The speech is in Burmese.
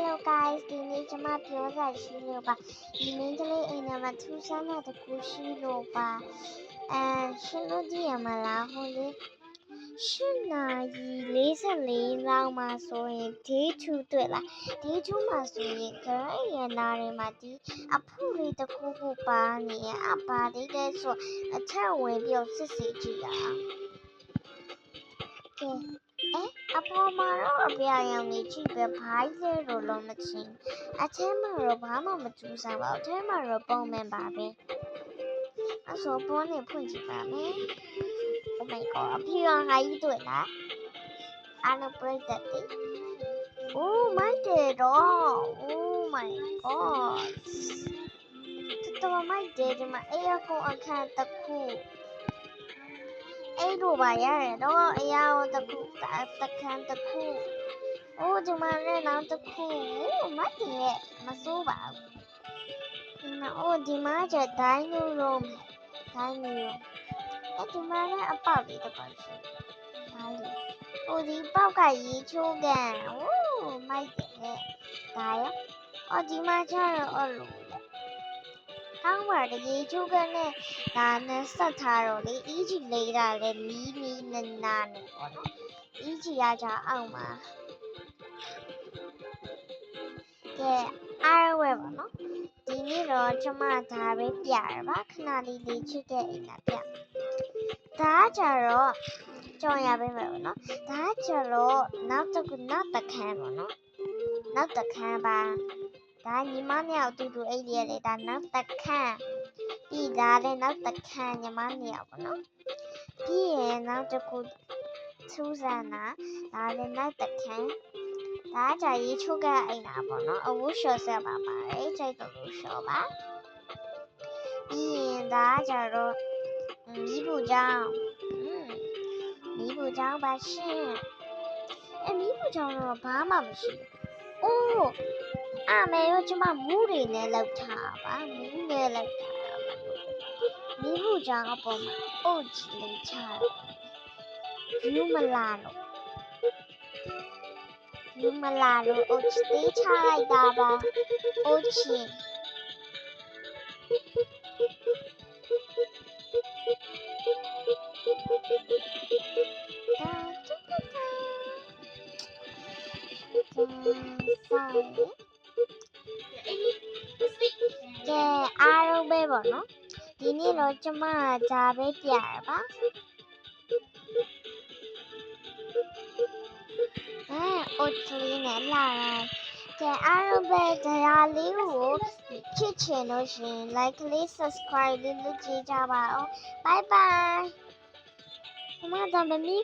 Hello guys ဒီနေ့ကျွန်မပြောစရာရှိလို့ပါဒီမင်းကလေးအိမ်ထဲမှာထူးဆန်းတဲ့တကူရှိလို့ပါရှင်တို့ကြည့်ရမလားဟိုလေ8 နာရီ 44လောက်မှဆိုရင် day 2တွေ့လား day 2မှာဆိုရင်ဂရိတ်ရနာတွေမှာဒီအဖူလေးတကူခုပါနေရအပါသေးတဲ့ဆိုအထက်ဝင်ပြီးတော့စစ်စစ်ကြည့်တာကဲအပေါ်မှာတော့အပြာရောင်နေကြည့်ပဲဘာကြီးလဲတော့မချင်းအထဲမှာတော့ဘာမှမထူးဆန်းပါဘူးအထဲမှာတော့ပုံမှန်ပါပဲအစောပေါ်နေဖွင့်ကြည့်ပါမယ် Oh my god အပြာဟာကြီးတွေ့လားအားလုံးပြည့်တဲ့ Oh my god Oh my god တော်မိုက်တယ်ဒီမှာအေယာကွန်အခန်းတစ်ခုအဲ့လိုပါရတယ်တော့အရာတခုတခန်းတခုအိုးဒီမှာလည်းနောက်တစ်ခုမတ်ရဲ့မစိုးပါဘူးအိုးဒီမှာကျဒိုင်းနူရုံးအဲ့ဒီမှာလည်းအပေါက်လေးတစ်ပေါက်ရှိဒါလေးအိုးဒီပေါက်ကရေချိုးကန်အိုးမိုက်တယ်ဒါရောအော်ဒီမှာကျတော့အဲ့လိုကောင်းပါတယ်ရေချိုးကန်နဲ့ဒါနဲ့ဆက်ထားတော့လေအီးကြီးလေးတာလေနီးနာနဲ့ပေါ့နော်အီးကြီးရကြအောင်ပါကဲအားဝဲပါနော်ဒီနေ့တော့ကျွန်မဒါပဲပြရပါခဏလေးလေးချစ်တဲ့အိမ်ကပြဒါကြတော့ကြောင်ရပေးမယ်ပေါ့နော်ဒါကြတော့နောက်တစ်ခန်းပေါ့နော်နောက်တစ်ခန်းပါဒါညီမနှစ်ယောက်တူအိတ်လေးလေဒါနောက်တစ်ခန်းပြီးဒါလည်းနောက်တစ်ခန်းညီမနှစ်ယောက်ပေါ့နော်ပြီးရင်နောက်တစ်ခုစူးစမ်းတာဒါလည်းနောက်တစ်ခန်းဒါကြရေချိုးကအိမ်တာပေါ့နော်အဝတ်လျှော်ဆက်ပါပါတယ်ကြိုက်တော့လို့လျှော်ပါပြီးရင်ဒါကြတော့မီးဘူးကြောင်းပါရှင်မီးဘူးကြောင်းတော့ဘာမှမရှိအိုးမေရောကျမမူးတွေနဲ့လောက်ထားပါမူးနဲ့လောက်ထားပါမီးဘူးကြောင်းအပေါ်မှာအုတ်ကြီးလေးချယူမလာလို့အုတ်ကြီးသေးချလိုက်တာပါအုတ်ကြီးကဲအားလုံးပဲပေါ့နော်ဒီနေ့တော့ကျမဒါပဲပြရပါအိုကလေးနဲ့လာကဲအားလုံးပဲတရားလေးကိုချစ်ချင်လို့ရှင် like လေး subscribe လေးလုပ်ကြည့်ကြပါဦး bye bye မမဒါမမီ